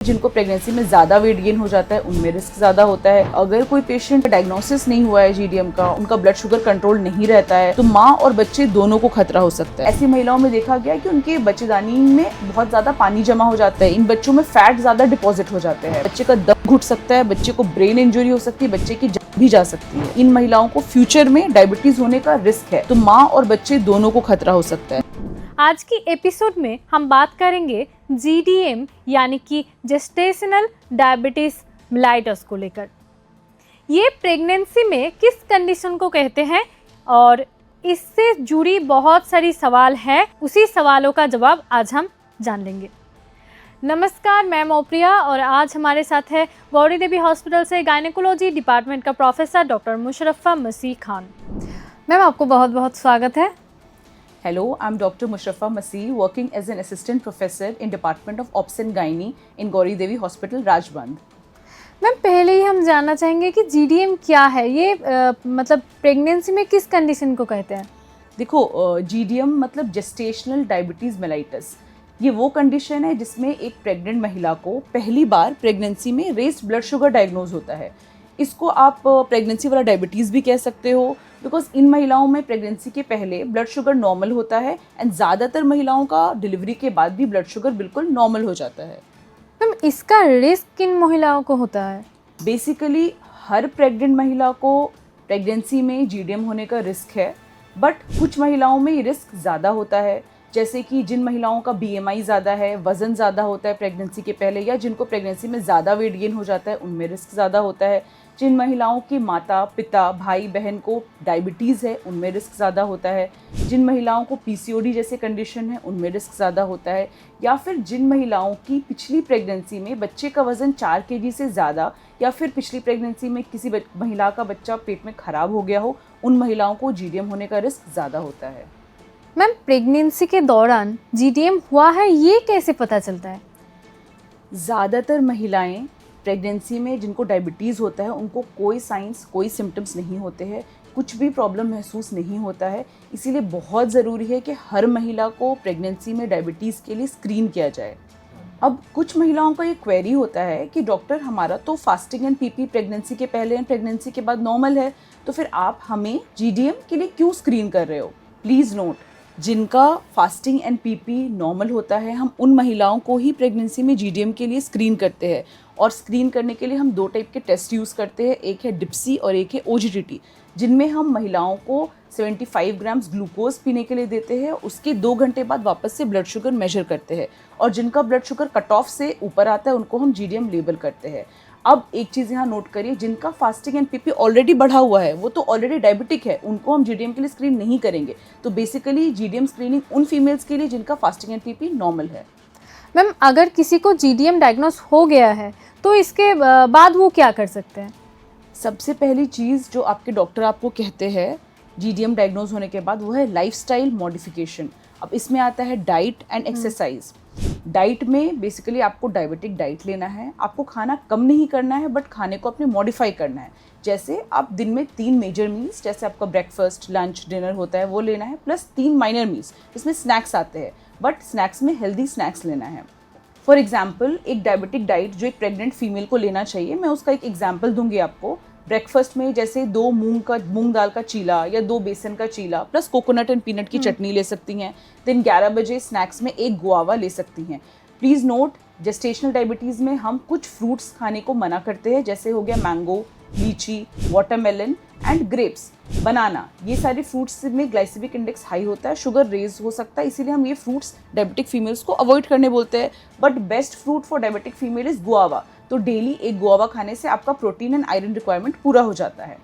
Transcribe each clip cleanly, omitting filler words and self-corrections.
जिनको प्रेगनेंसी में ज़्यादा वेट गेन हो जाता है उनमें रिस्क ज़्यादा होता है। अगर कोई पेशेंट डायग्नोसिस नहीं हुआ है जीडीएम का, उनका ब्लड शुगर कंट्रोल नहीं रहता है, तो माँ और बच्चे दोनों को खतरा हो सकता है। ऐसी महिलाओं में देखा गया है कि उनके बच्चेदानी में बहुत ज़्यादा पानी जमा हो जाता है, इन बच्चों में फैट ज़्यादा डिपॉजिट हो जाते हैं, बच्चे का दम घुट सकता है, बच्चे को ब्रेन इंजरी हो सकती है, बच्चे की जान भी जा सकती है। इन महिलाओं को फ्यूचर में डायबिटीज होने का रिस्क है, तो माँ और बच्चे दोनों को खतरा हो सकता है। आज की एपिसोड में हम बात करेंगे जीडीएम यानी कि जेस्टेशनल डायबिटीज मेलाइटस को लेकर। ये प्रेगनेंसी में किस कंडीशन को कहते हैं और इससे जुड़ी बहुत सारी सवाल हैं, उसी सवालों का जवाब आज हम जान लेंगे। नमस्कार, मैं मोप्रिया और आज हमारे साथ है गौरी देवी हॉस्पिटल से गायनेकोलॉजी डिपार्टमेंट का प्रोफेसर डॉक्टर मुशर्रफा मसीह खान। मैम, आपको बहुत बहुत स्वागत है। Hello, I'm Dr. Mushraffa Masih, working as an assistant professor in Department of Obs and Gynae in Gauri Devi Hospital, Rajband. Ma'am, पहले ही हम जानना चाहेंगे कि जीडीएम क्या है। ये मतलब प्रेगनेंसी में किस कंडीशन को कहते हैं? देखो, जीडीएम मतलब जेस्टेशनल डायबिटीज़ मेलाइटस। ये वो कंडीशन है जिसमें एक प्रेग्नेंट महिला को पहली बार प्रेगनेंसी में रेस्ड ब्लड शुगर डायग्नोज होता है। इसको आप प्रेगनेंसी वाला डायबिटीज़ भी कह सकते हो, बिकॉज इन महिलाओं में प्रेगनेंसी के पहले ब्लड शुगर नॉर्मल होता है एंड ज़्यादातर महिलाओं का डिलीवरी के बाद भी ब्लड शुगर बिल्कुल नॉर्मल हो जाता है। मैम, इसका रिस्क किन महिलाओं को होता है? बेसिकली हर प्रेग्नेंट महिला को प्रेगनेंसी में जीडीएम होने का रिस्क है, बट कुछ महिलाओं में ये रिस्क ज़्यादा होता है, जैसे कि जिन महिलाओं का बीएमआई ज़्यादा है, वज़न ज़्यादा होता है प्रेगनेंसी के पहले, या जिनको प्रेगनेंसी में ज़्यादा वेट गेन हो जाता है उनमें रिस्क ज़्यादा होता है। जिन महिलाओं की माता पिता भाई बहन को डायबिटीज़ है उनमें रिस्क ज़्यादा होता है। जिन महिलाओं को पीसीओडी जैसे कंडीशन है उनमें रिस्क ज़्यादा होता है। या फिर जिन महिलाओं की पिछली प्रेगनेंसी में बच्चे का वज़न 4 kg से ज़्यादा, या फिर पिछली प्रेगनेंसी में किसी महिला का बच्चा पेट में ख़राब हो गया हो, उन महिलाओं को जीडीएम होने का रिस्क ज़्यादा होता है। मैम, प्रेगनेंसी के दौरान जीडीएम हुआ है ये कैसे पता चलता है? ज़्यादातर महिलाएं प्रेगनेंसी में जिनको डायबिटीज़ होता है उनको कोई साइंस कोई सिम्टम्स नहीं होते हैं, कुछ भी प्रॉब्लम महसूस नहीं होता है। इसीलिए बहुत ज़रूरी है कि हर महिला को प्रेगनेंसी में डायबिटीज़ के लिए स्क्रीन किया जाए। अब कुछ महिलाओं का ये क्वेरी होता है कि डॉक्टर, हमारा तो फास्टिंग एंड पीपी प्रेगनेंसी के पहले एंड प्रेगनेंसी के बाद नॉर्मल है, तो फिर आप हमें जीडीएम के लिए क्यों स्क्रीन कर रहे हो? प्लीज़ नोट, जिनका फास्टिंग एंड पीपी नॉर्मल होता है, हम उन महिलाओं को ही प्रेगनेंसी में जीडीएम के लिए स्क्रीन करते हैं। और स्क्रीन करने के लिए हम 2 टाइप के टेस्ट यूज़ करते हैं, एक है डिप्सी और एक है ओजीटीटी, जिनमें हम महिलाओं को 75 ग्राम्स ग्लूकोज पीने के लिए देते हैं। उसके 2 घंटे बाद वापस से ब्लड शुगर मेजर करते हैं, और जिनका ब्लड शुगर कट ऑफ से ऊपर आता है उनको हम जीडीएम लेबल करते हैं। अब एक चीज़ यहाँ नोट करिए, जिनका फास्टिंग एंड पीपी ऑलरेडी बढ़ा हुआ है, वो तो ऑलरेडी डायबिटिक है, उनको हम जीडीएम के लिए स्क्रीन नहीं करेंगे। तो बेसिकली जीडीएम स्क्रीनिंग उन फीमेल्स के लिए जिनका फास्टिंग एंड पीपी नॉर्मल है। मैम, अगर किसी को जीडीएम डायग्नोस हो गया है तो इसके बाद वो क्या कर सकते हैं? सबसे पहली चीज़ जो आपके डॉक्टर आपको कहते हैं जीडीएम डायग्नोज होने के बाद, वो है लाइफस्टाइल मॉडिफिकेशन। अब इसमें आता है डाइट एंड एक्सरसाइज। डाइट में बेसिकली आपको डायबिटिक डाइट लेना है, आपको खाना कम नहीं करना है, बट खाने को अपने मॉडिफाई करना है। जैसे आप दिन में 3 मेजर मील्स, जैसे आपका ब्रेकफास्ट लंच डिनर होता है, वो लेना है, प्लस 3 माइनर मील्स, इसमें स्नैक्स आते हैं, बट स्नैक्स में हेल्दी स्नैक्स लेना है। फॉर एग्जाम्पल, एक डायबिटिक डाइट जो एक प्रेग्नेंट फीमेल को लेना चाहिए, मैं उसका एक एग्जाम्पल दूंगी आपको। ब्रेकफास्ट में जैसे 2 मूंग दाल का चीला या 2 बेसन का चीला प्लस कोकोनट एंड पीनट की चटनी ले सकती हैं। दिन 11 बजे स्नैक्स में 1 गुआवा ले सकती हैं। प्लीज़ नोट, जेस्टेशनल डायबिटीज़ में हम कुछ फ्रूट्स खाने को मना करते हैं, जैसे हो गया मैंगो, लीची, वाटरमेलन एंड ग्रेप्स, बनाना। ये सारे फ्रूट्स में ग्लाइसेमिक इंडेक्स हाई होता है, शुगर रेज हो सकता है, इसीलिए हम ये फ्रूट्स डायबिटिक फीमेल्स को अवॉइड करने बोलते हैं। But best fruit for diabetic female is guava, तो डेली 1 गुआवा खाने से आपका प्रोटीन एंड आयरन रिक्वायरमेंट पूरा हो जाता है।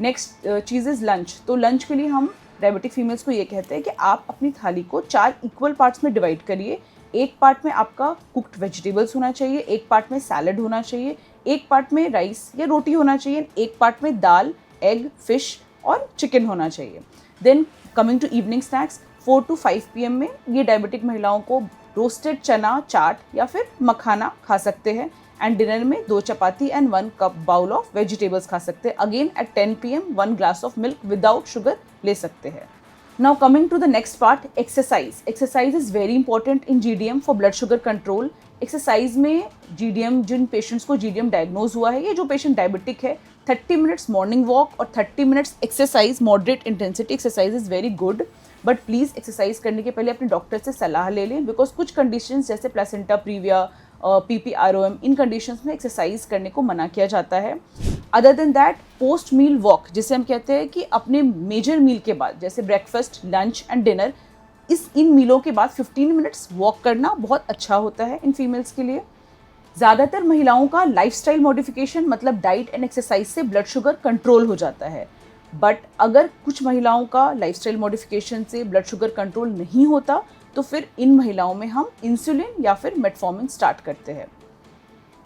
Next cheese is lunch. तो लंच के लिए हम डायबिटिक फीमेल्स को ये कहते हैं कि आप अपनी थाली को 4 इक्वल पार्ट्स में डिवाइड करिए। एक पार्ट में आपका कुक्ड वेजिटेबल्स होना चाहिए, एक पार्ट में सैलड होना चाहिए, एक पार्ट में राइस या रोटी होना चाहिए, एक पार्ट में दाल, एग, फिश और चिकन होना चाहिए। Then coming to evening snacks, 4 to 5 PM में ये डायबिटिक महिलाओं को रोस्टेड चना चाट या फिर मखाना खा सकते हैं। एंड डिनर में 2 chapati and 1 cup bowl of vegetables खा सकते हैं। Again at 10 PM 1 glass of milk without sugar ले सकते हैं। Now coming to the next part, exercise. Exercise is very important in GDM for blood sugar control. Exercise में GDM, जिन patients को GDM diagnose हुआ है, ये जो पेशेंट डायबिटिक है, 30 मिनट्स मॉर्निंग वॉक और 30 minutes exercise, moderate intensity exercise is very good. But please exercise करने के पहले अपने डॉक्टर से सलाह ले लें, बिकॉज कुछ कंडीशंस जैसे प्लेसेंटा प्रीविया, PPROM, इन कंडीशंस में एक्सरसाइज करने को मना किया जाता है। Other than that, post meal walk, जिसे हम कहते हैं कि अपने मेजर मील के बाद, जैसे ब्रेकफास्ट, लंच एंड डिनर, इन मीलों के बाद 15 मिनट्स वॉक करना बहुत अच्छा होता है इन फीमेल्स के लिए। ज़्यादातर महिलाओं का लाइफस्टाइल मॉडिफिकेशन मतलब डाइट एंड एक्सरसाइज से ब्लड शुगर कंट्रोल हो जाता है। बट अगर कुछ महिलाओं का लाइफस्टाइल मॉडिफिकेशन से ब्लड शुगर कंट्रोल नहीं होता, तो फिर इन महिलाओं में हम इंसुलिन या फिर मेटफॉर्मिन स्टार्ट करते हैं।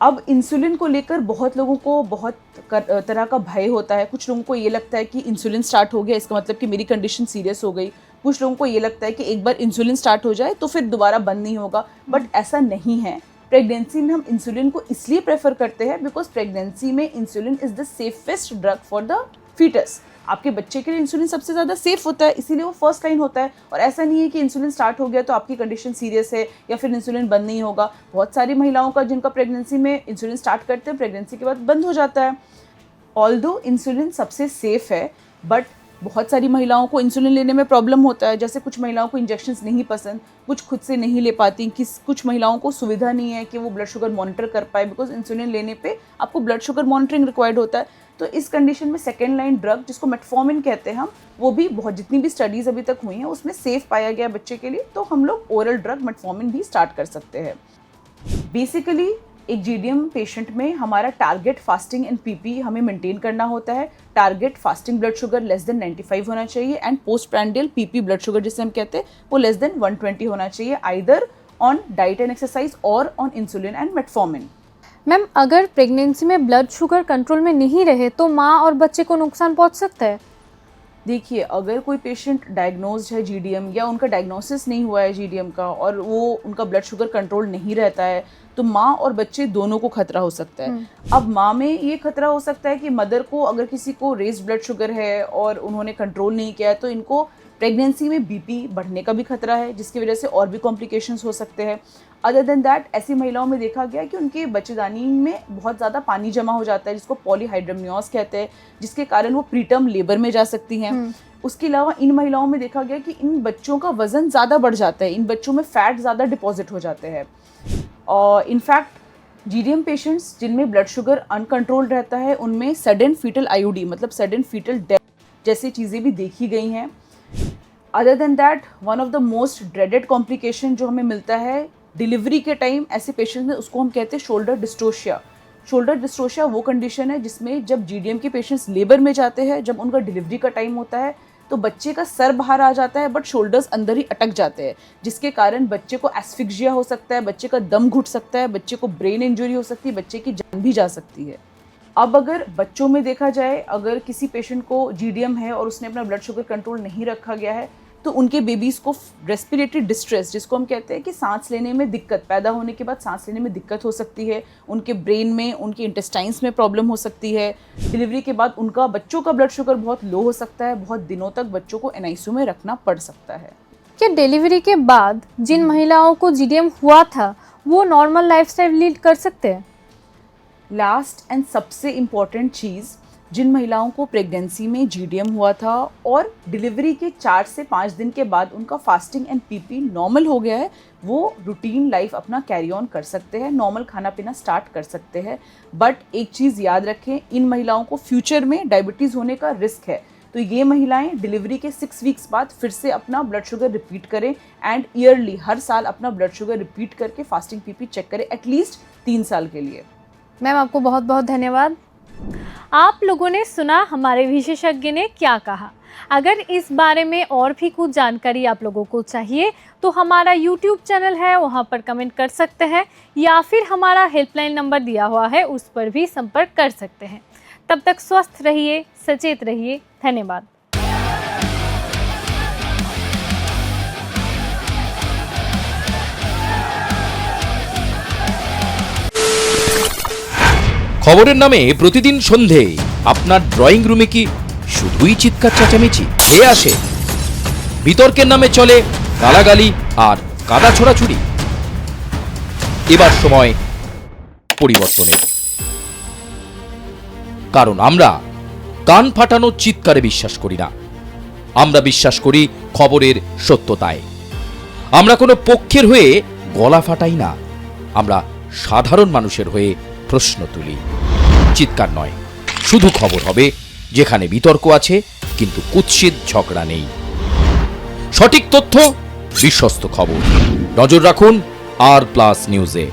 अब इंसुलिन को लेकर बहुत लोगों को बहुत तरह का भय होता है। कुछ लोगों को ये लगता है कि इंसुलिन स्टार्ट हो गया, इसका मतलब कि मेरी कंडीशन सीरियस हो गई। कुछ लोगों को ये लगता है कि एक बार इंसुलिन स्टार्ट हो जाए तो फिर दोबारा बंद नहीं होगा, बट ऐसा नहीं है। प्रेगनेंसी में हम इंसुलिन को इसलिए प्रेफर करते हैं बिकॉज प्रेगनेंसी में insulin is the safest drug for the foetus. आपके बच्चे के लिए इंसुलिन सबसे ज़्यादा सेफ होता है, इसीलिए वो फर्स्ट लाइन होता है। और ऐसा नहीं है कि इंसुलिन स्टार्ट हो गया तो आपकी कंडीशन सीरियस है या फिर इंसुलिन बंद नहीं होगा। बहुत सारी महिलाओं का जिनका प्रेगनेंसी में इंसुलिन स्टार्ट करते हैं, प्रेगनेंसी के बाद बंद हो जाता है। ऑल्दो इंसुलिन सबसे सेफ है, बट बहुत सारी महिलाओं को इंसुलिन लेने में प्रॉब्लम होता है। जैसे कुछ महिलाओं को इंजेक्शंस नहीं पसंद, कुछ खुद से नहीं ले पाती, कुछ महिलाओं को सुविधा नहीं है कि वो ब्लड शुगर मॉनिटर कर पाए, बिकॉज इंसुलिन लेने पे आपको ब्लड शुगर मॉनिटरिंग रिक्वायर्ड होता है। तो इस कंडीशन में सेकेंड लाइन ड्रग, जिसको मेटफॉर्मिन कहते हैं हम, वो भी बहुत, जितनी भी स्टडीज़ अभी तक हुई हैं उसमें सेफ पाया गया बच्चे के लिए, तो हम लोग ओरल ड्रग मेटफॉर्मिन भी स्टार्ट कर सकते हैं। बेसिकली एक जीडीएम पेशेंट में हमारा टारगेट फास्टिंग एंड पीपी हमें मेंटेन करना होता है। Target fasting blood sugar less than 95 होना चाहिए and post prandial PP blood sugar जिसे हम कहते हैं वो लेस देन 120 होना चाहिए, either on diet and exercise और on insulin and metformin. Ma'am, अगर प्रेगनेंसी में ब्लड शुगर कंट्रोल में नहीं रहे तो माँ और बच्चे को नुकसान पहुँच सकता है? देखिए, अगर कोई पेशेंट डायग्नोज्ड है जीडीएम या उनका डायग्नोसिस नहीं हुआ है जीडीएम का और वो उनका ब्लड शुगर कंट्रोल नहीं रहता है, तो माँ और बच्चे दोनों को खतरा हो सकता है। अब माँ में ये खतरा हो सकता है कि मदर को, अगर किसी को रेज्ड ब्लड शुगर है और उन्होंने कंट्रोल नहीं किया है, तो इनको प्रेगनेंसी में बीपी बढ़ने का भी खतरा है, जिसकी वजह से और भी कॉम्प्लिकेशंस हो सकते हैं। अदर देन दैट, ऐसी महिलाओं में देखा गया कि उनके बच्चेदानी में बहुत ज़्यादा पानी जमा हो जाता है, जिसको पॉलीहाइड्रमनियोस कहते हैं, जिसके कारण वो प्रीटर्म लेबर में जा सकती हैं। उसके अलावा इन महिलाओं में देखा गया कि इन बच्चों का वजन ज़्यादा बढ़ जाता है, इन बच्चों में फैट ज़्यादा डिपॉजिट हो जाते हैं। और इनफैक्ट जीडीएम पेशेंट्स जिनमें ब्लड शुगर अनकंट्रोल्ड रहता है, उनमें सडन फीटल आईओडी मतलब सडन फीटल डेथ जैसी चीज़ें भी देखी गई हैं। Other than that, one of the most dreaded complication जो हमें मिलता है डिलीवरी के टाइम ऐसे पेशेंट्स में, उसको हम कहते हैं शोल्डर डिस्ट्रोशिया। शोल्डर डिस्ट्रोशिया वो कंडीशन है जिसमें जब जीडीएम के पेशेंट्स लेबर में जाते हैं, जब उनका डिलीवरी का टाइम होता है, तो बच्चे का सर बाहर आ जाता है बट शोल्डर्स अंदर ही अटक जाते हैं, जिसके कारण बच्चे को एस्फिक्सिया हो सकता है, बच्चे का दम घुट सकता है, बच्चे को ब्रेन इंजरी हो सकती है, बच्चे की जान भी जा सकती है। अब अगर बच्चों में देखा जाए, अगर किसी पेशेंट को जीडीएम है और उसने अपना ब्लड शुगर कंट्रोल नहीं रखा गया है, तो उनके बेबीज़ को रेस्पिरेटरी डिस्ट्रेस, जिसको हम कहते हैं कि सांस लेने में दिक्कत, पैदा होने के बाद सांस लेने में दिक्कत हो सकती है, उनके ब्रेन में, उनके इंटेस्टाइन्स में प्रॉब्लम हो सकती है। डिलीवरी के बाद उनका, बच्चों का ब्लड शुगर बहुत लो हो सकता है, बहुत दिनों तक बच्चों को एनआईसीयू में रखना पड़ सकता है। क्या डिलीवरी के बाद जिन महिलाओं को जीडीएम हुआ था वो नॉर्मल लाइफस्टाइल लीड कर सकते हैं? लास्ट एंड सबसे इम्पॉर्टेंट चीज़, जिन महिलाओं को प्रेगनेंसी में जीडीएम हुआ था और डिलीवरी के 4 से 5 दिन के बाद उनका फास्टिंग एंड पीपी नॉर्मल हो गया है, वो रूटीन लाइफ अपना कैरी ऑन कर सकते हैं, नॉर्मल खाना पीना स्टार्ट कर सकते हैं। बट एक चीज़ याद रखें, इन महिलाओं को फ्यूचर में डायबिटीज़ होने का रिस्क है, तो ये महिलाएं डिलीवरी के 6 वीक्स बाद फिर से अपना ब्लड शुगर रिपीट करें एंड ईयरली हर साल अपना ब्लड शुगर रिपीट करके फास्टिंग पीपी चेक करें एटलीस्ट 3 साल के लिए। मैम, आपको बहुत बहुत धन्यवाद। आप लोगों ने सुना हमारे विशेषज्ञ ने क्या कहा। अगर इस बारे में और भी कुछ जानकारी आप लोगों को चाहिए तो हमारा YouTube चैनल है, वहाँ पर कमेंट कर सकते हैं या फिर हमारा हेल्पलाइन नंबर दिया हुआ है, उस पर भी संपर्क कर सकते हैं। तब तक स्वस्थ रहिए, सचेत रहिए। धन्यवाद। খবরের নামে প্রতিদিন সন্ধে আপনার ড্রয়িং রুমে কি শুধুই চিৎকার চেঁচামেচি খেয়ে আসে? বিতর্কের নামে চলে গালাগালি আর কাদা ছোড়াছুড়ি। এবার সময় পরিবর্তনের, কারণ আমরা কান ফাটানো চিৎকারে বিশ্বাস করি না, আমরা বিশ্বাস করি খবরের সত্যতায়। আমরা কোনো পক্ষের হয়ে গলা ফাটাই না, আমরা সাধারণ মানুষের হয়ে প্রশ্ন তুলি। চিৎকার নয়, শুধু খবর হবে যেখানে বিতর্ক আছে কিন্তু কুৎসিত ঝগড়া নেই। সঠিক তথ্য, বিশ্বস্ত খবর। নজর রাখুন আর প্লাস নিউজে।